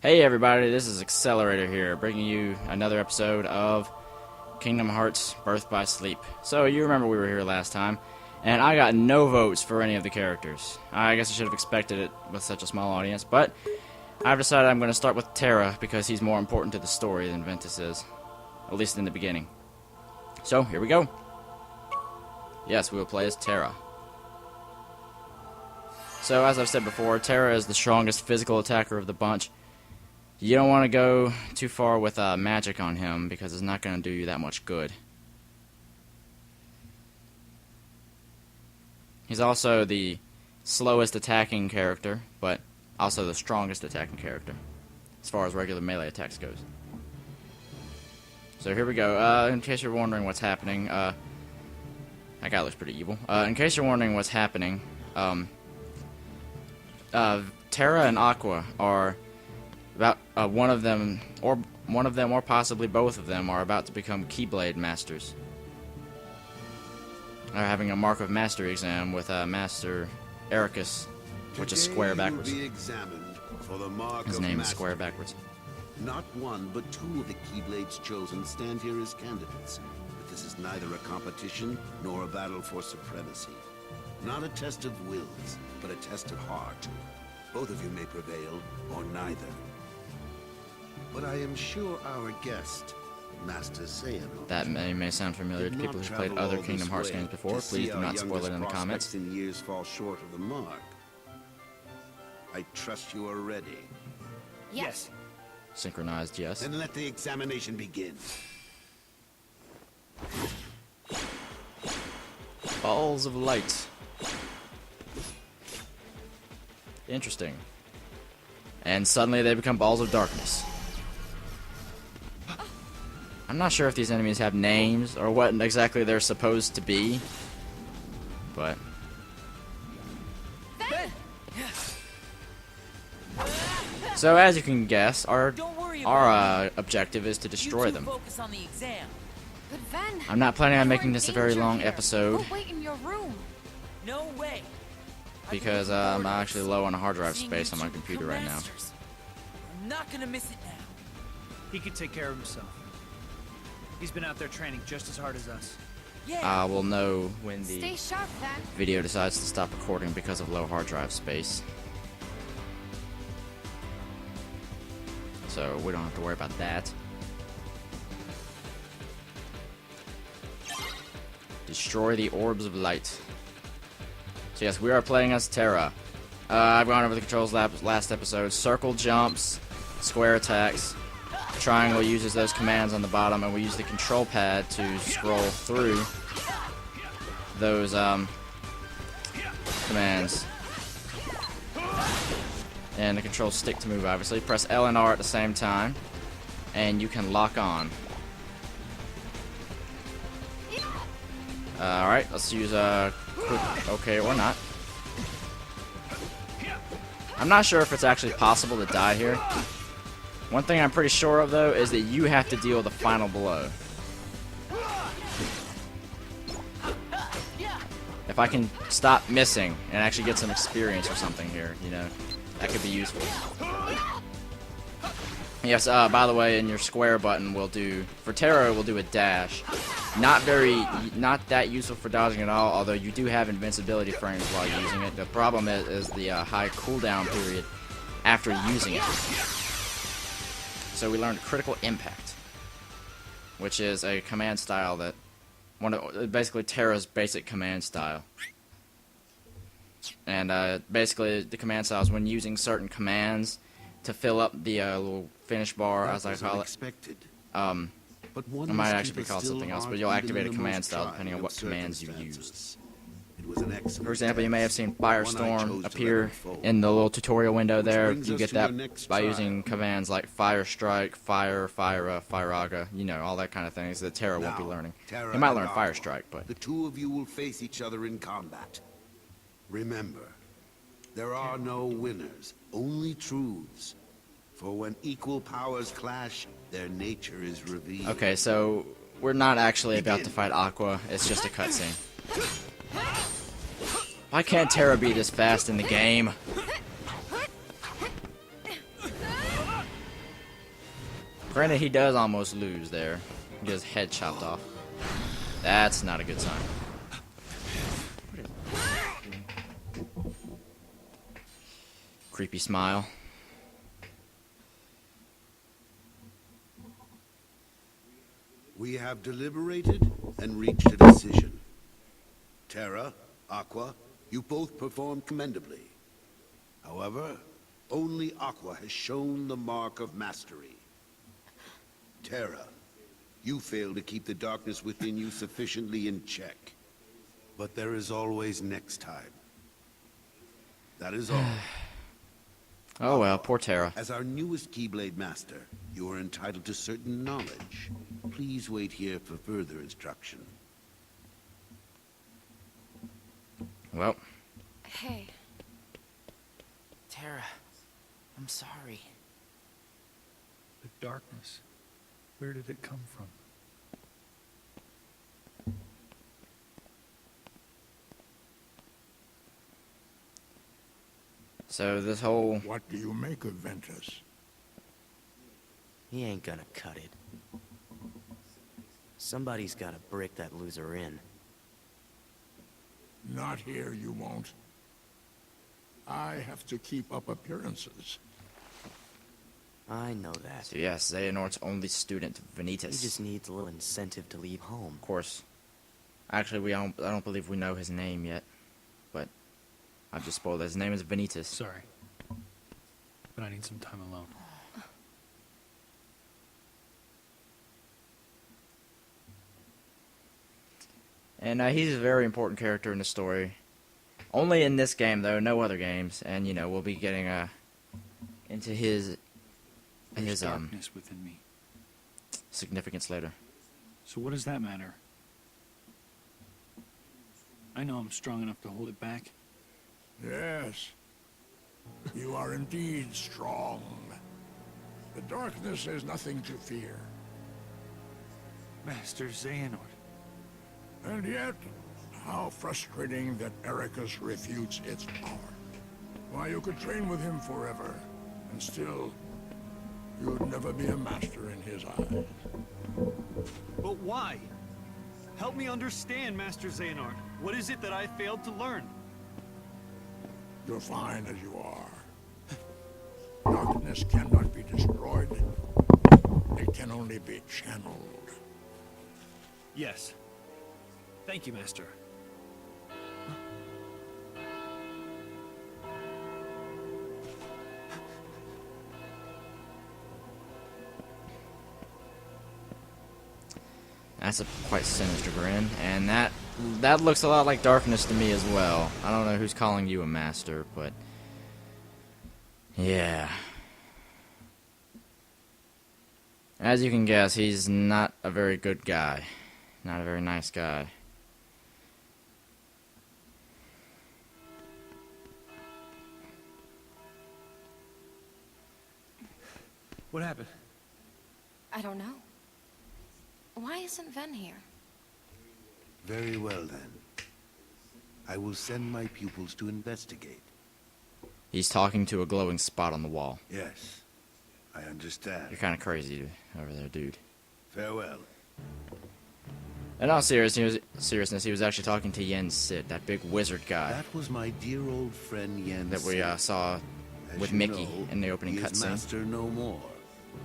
Hey everybody, this is Accelerator here, bringing you another episode of Kingdom Hearts Birth by Sleep. So, you remember we were here last time, and I got no votes for any of the characters. I guess I should have expected it with such a small audience, but I've decided I'm going to start with Terra, because he's more important to the story than Ventus is. At least in the beginning. So, here we go. Yes, we will play as Terra. So, as I've said before, Terra is the strongest physical attacker of the bunch. You don't want to go too far with magic on him, because it's not going to do you that much good. He's also the slowest attacking character, but also the strongest attacking character, as far as regular melee attacks goes. So here we go. In case you're wondering what's happening, that guy looks pretty evil. In case you're wondering what's happening, Terra and Aqua are about one of them, or possibly both of them, are about to become Keyblade Masters. They're having a Mark of Mastery exam with Master Ericus, which is square backwards. His name is square backwards. Not one, but two of the Keyblades chosen stand here as candidates. But this is neither a competition nor a battle for supremacy. Not a test of wills, but a test of heart. Both of you may prevail, or neither. But I am sure our guest, Master Xehanort, That may sound familiar to people who've played other Kingdom Hearts games before. Please do not spoil it in the comments. In years fall short of the mark. I trust you are ready. Yes. Synchronized, yes. Then let the examination begin. Balls of light. Interesting. And suddenly they become balls of darkness. I'm not sure if these enemies have names or what exactly they're supposed to be, but so as you can guess, our objective is to destroy them. I'm not planning on making this a very long episode No way. because I'm actually low on hard drive space on my computer right now. I'm not gonna miss it now. He can take care of himself. He's been out there training just as hard as us. Yeah. We'll know when Stay the sharp, then. video decides to stop recording because of low hard drive space. So we don't have to worry about that. Destroy the orbs of light. So yes, we are playing as Terra. I've gone over the controls last episode. Circle jumps, square attacks. Triangle uses those commands on the bottom, and we use the control pad to scroll through those commands. And the control stick to move, obviously. Press L and R at the same time, and you can lock on. Alright, let's use quick, okay, or not. I'm not sure if it's actually possible to die here. One thing I'm pretty sure of, though, is that you have to deal the final blow. If I can stop missing and actually get some experience or something here, you know, that could be useful. Yes, by the way, in your square button, we'll do, for Terra, we'll do a dash. Not that useful for dodging at all, although you do have invincibility frames while using it. The problem is the high cooldown period after using it. So we learned Critical Impact, which is a command style that basically Terra's basic command style. And basically the command style is when using certain commands to fill up the little finish bar, as I call it. But It might actually be called something else, but you'll activate a command style depending on what commands you used. For example, you may have seen Firestorm appear in the little tutorial window there. You get that by using commands like Fire Strike, Firaga, you know, all that kind of things that Terra won't be learning. He might learn Fire Strike, but the two of you will face each other in combat. Remember, there are no winners, only truths. For when equal powers clash, their nature is revealed. okay, so we're not actually about to fight Aqua. It's just a cutscene. Why can't Terra be this fast in the game? Granted, he does almost lose there. He gets his head chopped off. That's not a good sign. Creepy smile. We have deliberated and reached a decision. Terra, Aqua, you both performed commendably. However, only Aqua has shown the mark of mastery. Terra, you failed to keep the darkness within you sufficiently in check. But there is always next time. That is all. Oh well, poor Terra. As our newest Keyblade Master, you are entitled to certain knowledge. Please wait here for further instruction. Well, Hey. Terra, I'm sorry. The darkness. Where did it come from? so this whole What do you make of Ventus? He ain't gonna cut it. Somebody's gotta break that loser in. Not here, you won't. I have to keep up appearances. I know that. so yes, Xehanort's only student, He Vanitas. just needs a little incentive to leave home. Of course. Actually, I don't believe we know his name yet, but I've just spoiled it. His name is Vanitas. Sorry. But I need some time alone. And he's a very important character in the story. Only in this game, though, no other games. And you know, we'll be getting into his There's darkness within me. significance later. So what does that matter? I know I'm strong enough to hold it back. Yes. You are indeed strong. The darkness is nothing to fear. Master Xehanort. And yet, how frustrating that Ericus refutes its power. Why, you could train with him forever, and still, you'd never be a master in his eyes. But why? Help me understand, Master Xehanort. What is it that I failed to learn? You're fine as you are. Darkness cannot be destroyed. It can only be channeled. Yes. Thank you, Master. That's a quite sinister grin, and that looks a lot like darkness to me as well. I don't know who's calling you a master, but yeah. As you can guess, he's not a very good guy. Not a very nice guy. What happened? I don't know. Why isn't Ven here? Very well, then. I will send my pupils to investigate. He's talking to a glowing spot on the wall. Yes, I understand. You're kind of crazy over there, dude. Farewell. In all seriousness, he was actually talking to Yen Sid, that big wizard guy That was my dear old friend Yen that we saw As with you Mickey know, in the opening he is cutscene. master no more,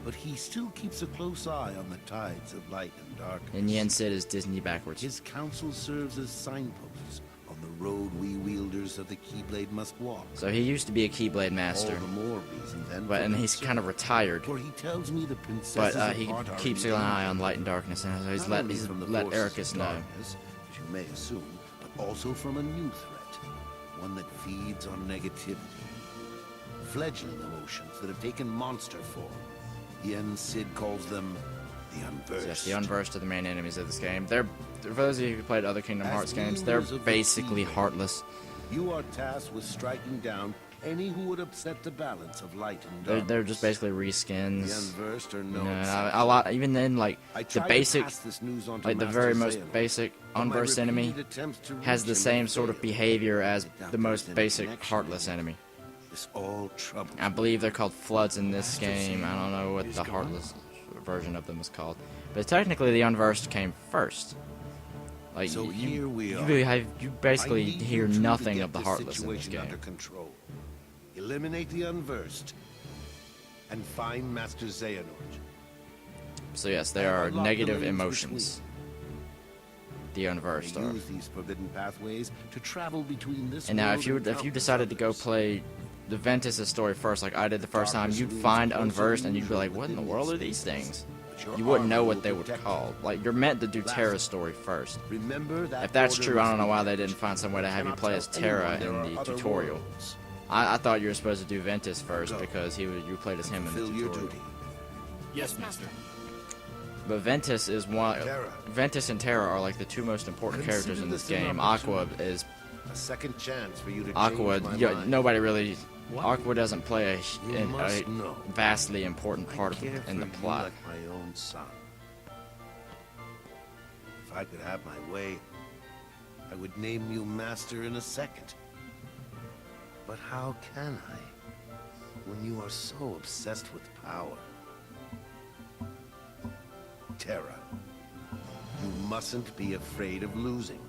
but he still keeps a close eye on the tides of light and darkness. And Yen Sid is Disney backwards. His counsel serves as signposts on the road we wielders of the Keyblade must walk. So he used to be a Keyblade All master, the more reason then. but for and that he's kind of retired. For he tells me the princesses But of he heart are keeps an in eye danger. on light and darkness, and he's Not let only from the let forces Ericus of know. darkness, as you may assume, but also from a new threat, one that feeds on negativity. Fledgling emotions that have taken monster form. Yen Sid calls them the Unversed. Yes, the Unversed are the main enemies of this game. They're, for those of you who played other Kingdom As Hearts games, they're wielders of the basically Keyblade, heartless. You are tasked with striking down any who would upset the balance of light and darkness. They're just basically The reskins. Unversed are You no know, exception. a lot, even then, like I the tried to basic, pass this news on to like the Master very most Xehanort, basic but my Unversed enemy repeated attempts to has reach the him same have sort of failed. behavior as I doubt the there most is any basic connection heartless here. enemy. This all troubles I believe they're called Floods in this Master game. I don't know what is the gone? heartless version of them is called. But technically, the Unversed came first. Like, So here we you are. really you basically I need you hear two to nothing get of the this Heartless in this situation game. under control. Eliminate the Unversed and find Master Xehanort. So yes, there are Unlock the negative lanes emotions. The Unversed They are. use these forbidden pathways to travel between this And now, world if you countless decided to go others. play the Ventus' story first, like I did the first time, Darkness you'd looms find closer Unversed than and you'd be usual like, what in the within world are these these things? But your You wouldn't know armor what will they would protect call. you. Like, you're meant to do Last- Terra's story first. Remember that If that's order true, I must don't know be why they kept. didn't find some way to have you Cannot play as tell Terra anyone there in are the other tutorial. worlds. I thought you were supposed to do Ventus first Go. because you played as him in the Fulfill your tutorial. duty. Yes, Master. But Ventus is one. Terra. Ventus and Terra are like the two most important characters in Consider this this an game. Aqua opportunity. is A second chance for you to Aqua. change my Yeah, mind. nobody really. What? Aqua doesn't play You a must know. vastly important part I care in the for you plot. like my own son. If I could have my way, I would name you Master in a second. But how can I, when you are so obsessed with power? Terra, you mustn't be afraid of losing.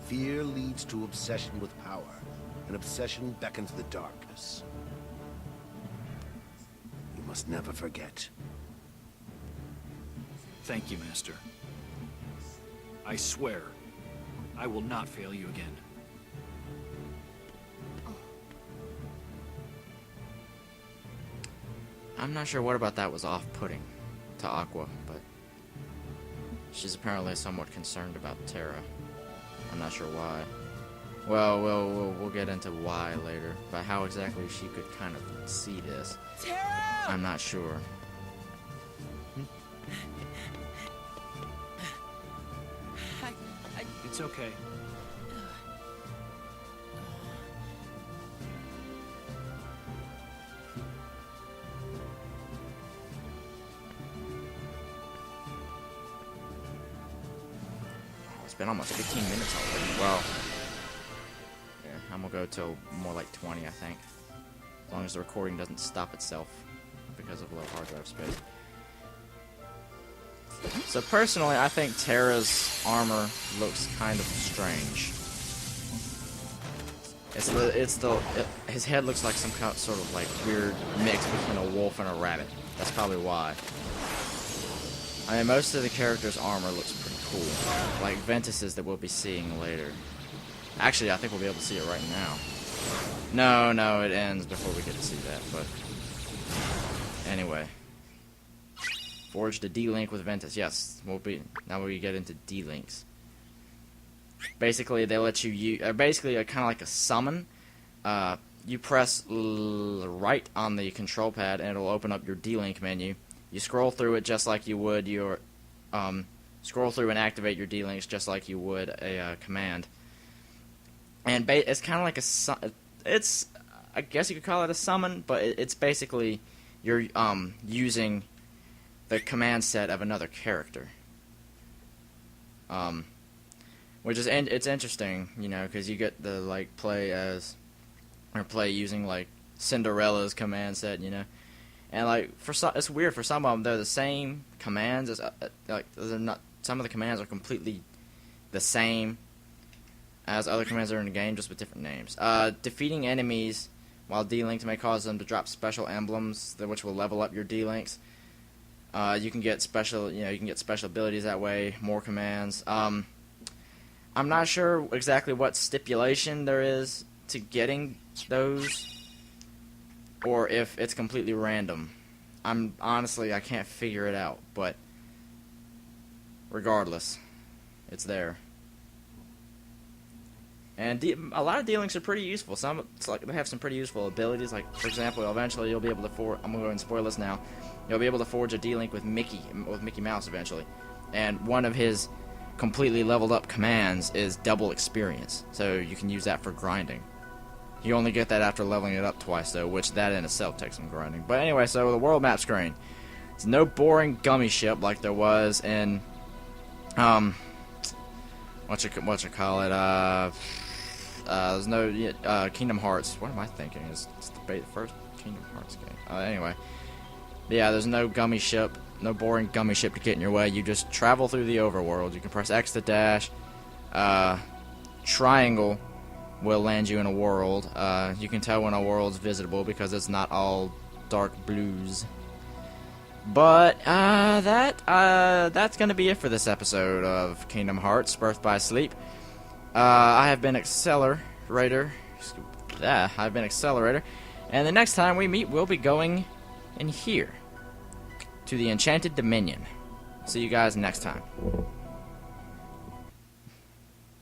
Fear leads to obsession with power, and obsession beckons the darkness. You must never forget. Thank you, Master. I swear, I will not fail you again. I'm not sure what about that was off-putting to Aqua, but she's apparently somewhat concerned about Terra. I'm not sure why. Well, we'll get into why later, but how exactly she could kind of see this, I'm not sure. It's okay. It's been almost 15 minutes already. Well, yeah, I'm gonna go till more like 20, I think. As long as the recording doesn't stop itself because of low hard drive space. So personally, I think Terra's armor looks kind of strange. His head looks like some kind of, sort of like weird mix between a wolf and a rabbit. That's probably why. I mean, most of the characters' armor looks pretty cool, like Ventus's that we'll be seeing later. Actually, I think we'll be able to see it right now. No, it ends before we get to see that, but anyway. Forged a D-Link with Ventus. Yes, now we get into D-Links. Basically, they let you use, basically kind of like a summon. You press right on the control pad and it'll open up your D-Link menu. You scroll through it just like you would your, scroll through and activate your D-Links just like you would a command. And it's kind of like it's, I guess you could call it a summon, but it's basically you're using the command set of another character. Which is it's interesting, you know, because you get to like play using like Cinderella's command set, you know, and like it's weird for some of them they're the same commands as like they're not. Some of the commands are completely the same as other commands that are in the game, just with different names. Defeating enemies while D-Linked may cause them to drop special emblems, which will level up your D-Links. You can get special abilities that way. More commands. I'm not sure exactly what stipulation there is to getting those, or if it's completely random. I can't figure it out, but regardless, it's there. And a lot of D-Links are pretty useful. They have some pretty useful abilities. Like, for example, eventually you'll be able to I'm gonna go ahead and spoil this now. You'll be able to forge a D-Link with Mickey Mouse eventually, and one of his completely leveled up commands is double experience, so you can use that for grinding. You only get that after leveling it up twice, though, which that in itself takes some grinding. But anyway, so the world map screen. It's no boring gummy ship like there was in what you call it? There's no Kingdom Hearts. What am I thinking? It's the first Kingdom Hearts game. Anyway, Yeah, there's no gummy ship, no boring gummy ship to get in your way. You just travel through the overworld. You can press X to dash. Triangle will land you in a world. You can tell when a world's visitable because it's not all dark blues. But that's gonna be it for this episode of Kingdom Hearts: Birth by Sleep. I have been Accelerator. I've been Accelerator, and the next time we meet, we'll be going in here to the Enchanted Dominion. See you guys next time.